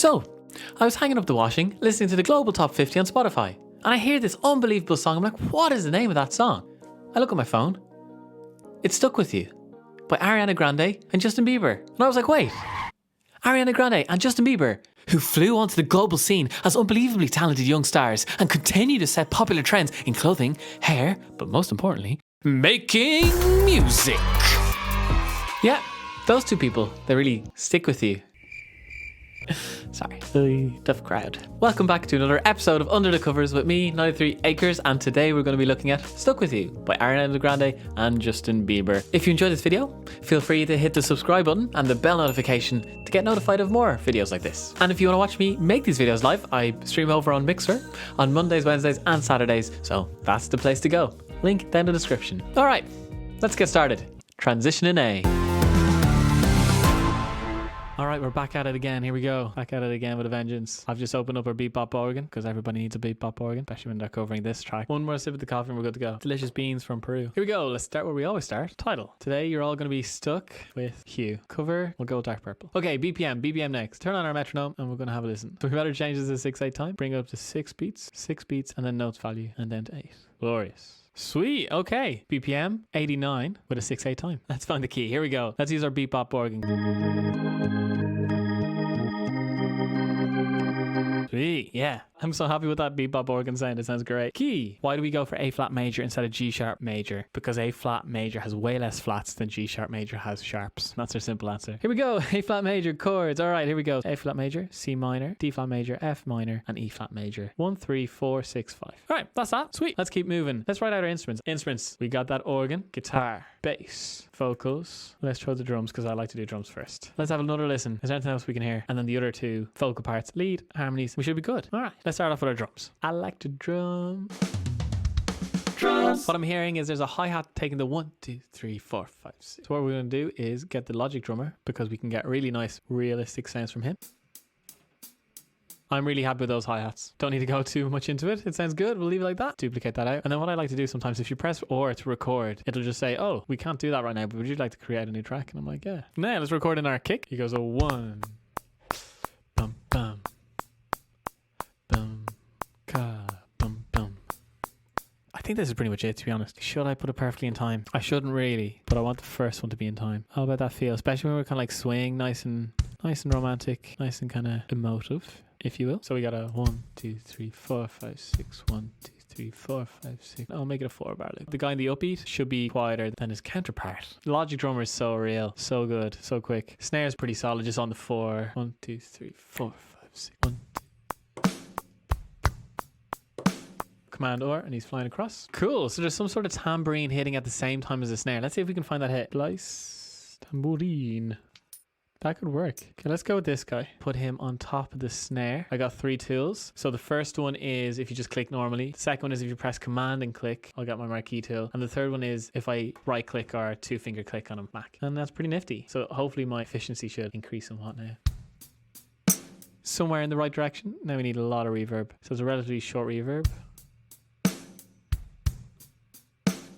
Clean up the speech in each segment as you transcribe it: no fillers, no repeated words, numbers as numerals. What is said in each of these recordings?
So, I was hanging up the washing, listening to the Global Top 50 on Spotify, and I hear this unbelievable song. I'm like, what is the name of that song? I look at my phone. It's Stuck With You by Ariana Grande and Justin Bieber. And I was like, wait, Ariana Grande and Justin Bieber, who flew onto the global scene as unbelievably talented young stars and continue to set popular trends in clothing, hair, but most importantly, making music. Yeah, those two people, they really stick with you. Sorry, the tough crowd. Welcome back to another episode of Under the Covers with me, 93 Acres, and today we're going to be looking at Stuck With You by Ariana Grande and Justin Bieber. If you enjoyed this video, feel free to hit the subscribe button and the bell notification to get notified of more videos like this. And if you want to watch me make these videos live, I stream over on Mixer on Mondays, Wednesdays and Saturdays, so that's the place to go. Link down in the description. Alright, let's get started. Transition in A. Alright, we're back at it again. Here we go. Back at it again with a vengeance. I've just opened up our bebop organ because everybody needs a bebop organ, especially when they're covering this track. One more sip of the coffee and we're good to go. Delicious beans from Peru. Here we go. Let's start where we always start. Title. Today you're all going to be stuck with hue. Cover, we'll go with dark purple. Okay, BPM next. Turn on our metronome and we're going to have a listen. So we better change this to 6/8 time. Bring it up to 6 beats, and then notes value, and then to 8. Glorious. Sweet. Okay. BPM 89 with a 6/8 time. Let's find the key. Here we go. Let's use our bebop organ. Sweet. Yeah. I'm so happy with that bebop organ sound. It sounds great. Key. Why do we go for A flat major instead of G sharp major? Because A flat major has way less flats than G sharp major has sharps. That's our simple answer. Here we go. A flat major chords. All right, here we go. A flat major, C minor, D flat major, F minor, and E flat major. 1, 3, 4, 6, 5. All right, that's that. Sweet. Let's keep moving. Let's write out our instruments. Instruments. We got that organ, guitar, bass, vocals. Let's throw the drums because I like to do drums first. Let's have another listen. Is there anything else we can hear? And then the other two vocal parts, lead, harmonies. We should be good. All right, let's start off with our drums. I like to drum. Drums. What I'm hearing is there's a hi-hat taking the 1, 2, 3, 4, 5, 6. So what we're going to do is get the Logic drummer because we can get really nice, realistic sounds from him. I'm really happy with those hi-hats. Don't need to go too much into it. It sounds good. We'll leave it like that. Duplicate that out. And then what I like to do sometimes, if you press or to record, it'll just say, oh, we can't do that right now, but would you like to create a new track? And I'm like, yeah. Now let's record in our kick. He goes a 1. Bum, bum. Bum, ka, bum, bum. I think this is pretty much it, to be honest. Should I put it perfectly in time? I shouldn't really, but I want the first one to be in time. How about that feel? Especially when we're kind of like swaying, nice and romantic, nice and kind of emotive, if you will. So we got a 1, 2, 3, 4, 5, 6. 1, 2, 3, 4, 5, 6. I'll make it a 4 bar loop. The guy in the upbeat should be quieter than his counterpart. The Logic drummer is so real, so good, so quick. Snare's pretty solid, just on the 4. 1, 2, 3, 4, 5, 6. 1, 2. Command or, and he's flying across. Cool. So there's some sort of tambourine hitting at the same time as the snare. Let's see if we can find that hit. Slice tambourine. That could work. Okay, let's go with this guy. Put him on top of the snare. I got 3 tools. So the first one is if you just click normally. The second one is if you press command and click. I'll get my marquee tool. And the third one is if I right click or 2-finger click on a Mac. And that's pretty nifty. So hopefully my efficiency should increase somewhat now. Somewhere in the right direction. Now we need a lot of reverb. So it's a relatively short reverb.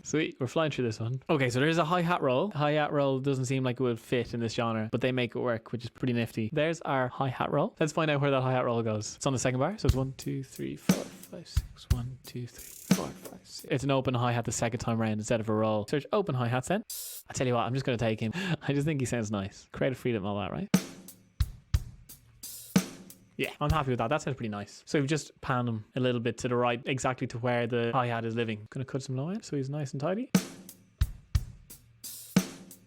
Sweet, we're flying through this one. Okay, so there's a hi-hat roll. Hi-hat roll doesn't seem like it would fit in this genre, but they make it work, which is pretty nifty. There's our hi-hat roll. Let's find out where that hi-hat roll goes. It's on the second bar, so it's 1, 2, 3, 4, 5, 6. 1, 2, 3, 4, 5, 6. It's an open hi-hat the second time around instead of a roll. Search open hi-hats then. I tell you what, I'm just going to take him. I just think he sounds nice. Creative freedom, all that, right? Yeah, I'm happy with that. That sounds pretty nice. So we've just panned him a little bit to the right, exactly to where the hi-hat is living. Gonna cut some line so he's nice and tidy.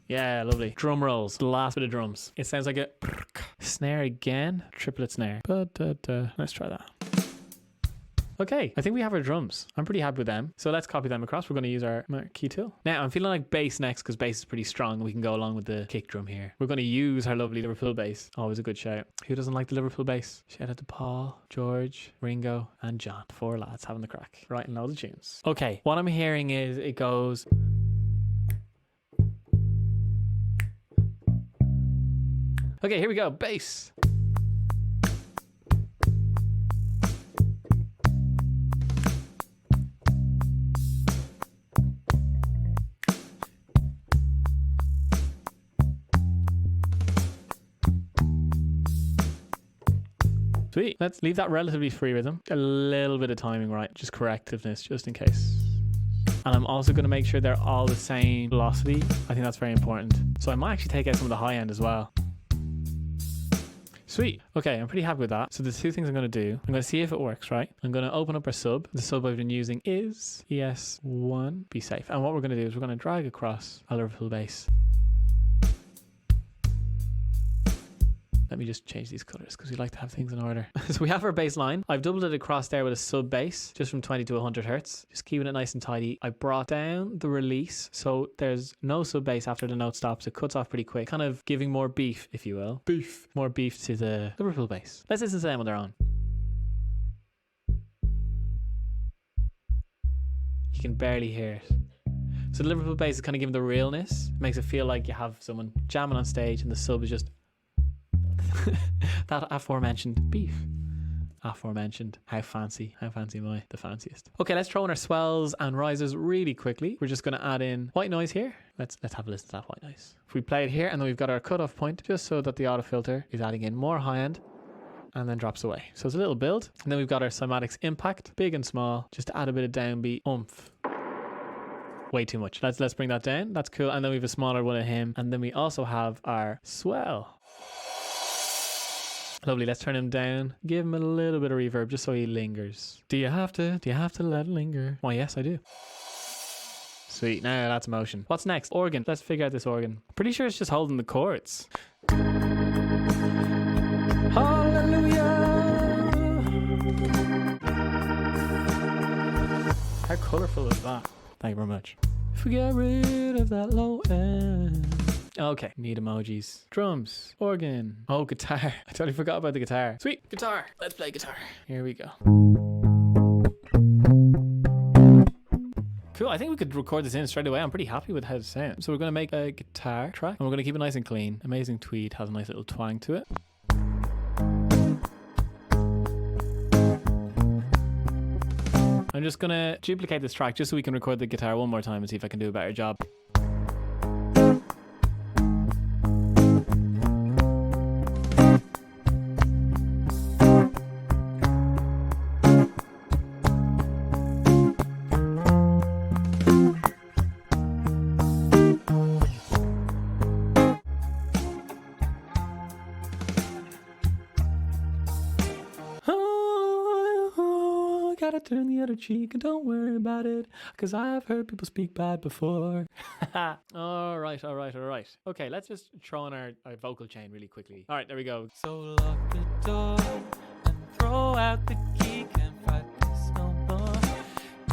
Yeah, lovely. Drum rolls. The last bit of drums. It sounds like a snare again. Triplet snare. Let's try that. Okay, I think we have our drums. I'm pretty happy with them. So let's copy them across. We're going to use our key tool. Now, I'm feeling like bass next because bass is pretty strong. We can go along with the kick drum here. We're going to use our lovely Liverpool bass. Always a good shout. Who doesn't like the Liverpool bass? Shout out to Paul, George, Ringo, and John. 4 lads having the crack. Writing loads of tunes. Okay, what I'm hearing is it goes... Okay, here we go. Bass. Sweet. Let's leave that relatively free rhythm. A little bit of timing, right? Just correctiveness, just in case. And I'm also going to make sure they're all the same velocity. I think that's very important. So I might actually take out some of the high end as well. Sweet. Okay, I'm pretty happy with that. So there's two things I'm going to do. I'm going to see if it works, right? I'm going to open up our sub. The sub I've been using is ES1. Be safe. And what we're going to do is we're going to drag across a Liverpool bass. Let me just change these colors because we like to have things in order. So we have our bass line. I've doubled it across there with a sub bass, just from 20 to 100 hertz. Just keeping it nice and tidy. I brought down the release, so there's no sub bass after the note stops. It cuts off pretty quick, kind of giving more beef, if you will. Beef. More beef to the Liverpool bass. Let's listen to them when they're on. You can barely hear it. So the Liverpool bass is kind of giving the realness. It makes it feel like you have someone jamming on stage and the sub is just that aforementioned beef. Aforementioned. How fancy am I? The fanciest. Okay, let's throw in our swells and rises really quickly. We're just going to add in white noise here. Let's have a listen to that white noise. If we play it here, and then we've got our cutoff point, just so that the auto filter is adding in more high end and then drops away. So it's a little build. And then we've got our cymatics impact, big and small, just to add a bit of downbeat oomph. Way too much. Let's bring that down. That's cool. And then we have a smaller one of him. And then we also have our swell. Lovely. Let's turn him down. Give him a little bit of reverb just so he lingers. Do you have to let it linger? Why, yes, I do. Sweet. Now that's motion. What's next? Organ. Let's figure out this organ. Pretty sure it's just holding the chords. Hallelujah. How colorful is that? Thank you very much. If we get rid of that low end. Okay, need emojis. Drums, organ, oh, guitar. I totally forgot about the guitar. Sweet, guitar. Let's play guitar. Here we go. Cool, I think we could record this in straight away. I'm pretty happy with how it sounds. So we're going to make a guitar track and we're going to keep it nice and clean. Amazing Tweed has a nice little twang to it. I'm just going to duplicate this track just so we can record the guitar one more time and see if I can do a better job. Gotta turn the other cheek and don't worry about it, cause I've heard people speak bad before. All right. Okay, let's just throw in our vocal chain really quickly. All right, there we go. So lock the door and throw out the key. Can't fight this no more.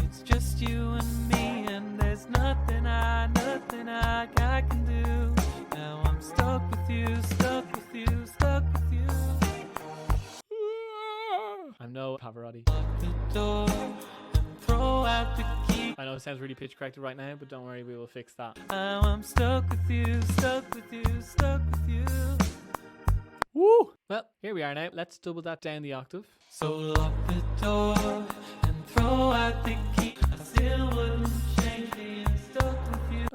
It's just you and me, and there's nothing I can do. Now I'm stuck with you. I'm no Pavarotti. Lock the door and throw out the key. I know it sounds really pitch corrected right now, but don't worry, we will fix that. Now I'm stuck with you. Woo! Well, here we are now. Let's double that down the octave. So lock the door and throw out the key. I still wouldn't change being stuck with you.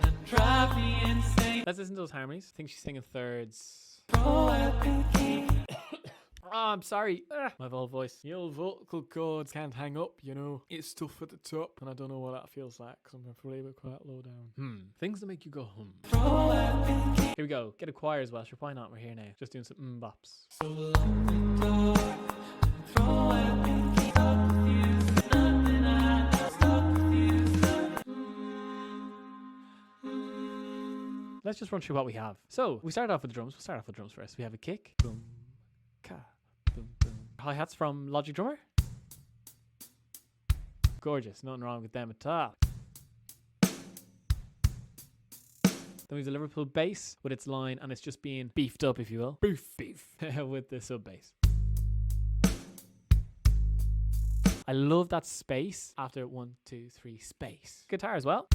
And drive me insane. Let's listen to those harmonies. I think she's singing thirds. Throw out the key. Oh, I'm sorry. My old voice. The old vocal cords can't hang up, you know. It's tough at the top, and I don't know what that feels like because I'm probably quite low down. Things that make you go hum. Here we go. Get a choir as well. Sure, why not? We're here now. Just doing some bops. So lock the door and throw out the key. Stuck with you. Nothing I know. Stuck with you. Let's just run through what we have. So we started off with the drums. We'll start off with drums first. We have a kick. Boom. Ka. Boom, boom. Hi-hats from Logic Drummer. Gorgeous. Nothing wrong with them at all. Then we have the Liverpool bass with its line, and it's just being beefed up, if you will. Beef. With the sub bass. I love that space after 1, 2, 3 space. Guitar as well.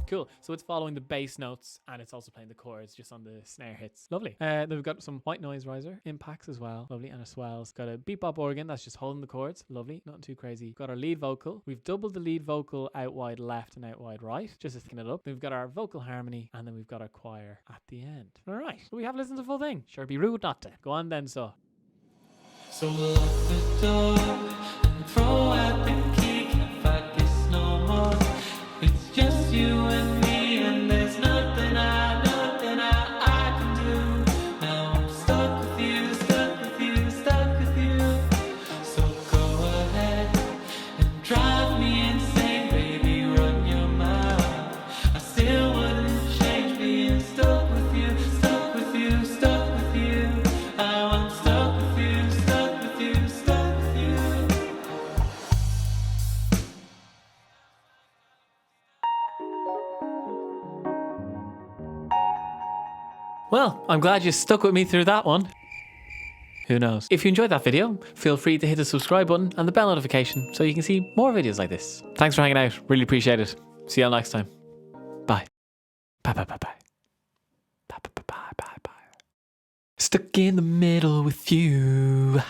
Cool. So it's following the bass notes and it's also playing the chords just on the snare hits. Lovely. Then we've got some white noise riser impacts as well. Lovely. And a swells. Got a bebop organ that's just holding the chords. Lovely. Nothing too crazy. Got our lead vocal. We've doubled the lead vocal out wide left and out wide right, just to thicken it up. Then we've got our vocal harmony and then we've got our choir at the end. All right. So we have listened to the full thing. Sure, be rude not to. Go on then, so. So lock the door and throw out the key. Can't fight this no more. It's just you and me, and there's nothing I can do. Now I'm stuck with you, stuck with you, stuck with you. So go ahead and drive me insane, baby, run your mouth. I still wouldn't change being stuck with you, stuck with you, stuck with you. I'm stuck with you, stuck with you, stuck with you. Well, I'm glad you stuck with me through that one. Who knows? If you enjoyed that video, feel free to hit the subscribe button and the bell notification so you can see more videos like this. Thanks for hanging out. Really appreciate it. See you all next time. Bye. Bye bye bye bye. Bye bye bye bye bye bye. Stuck in the middle with you.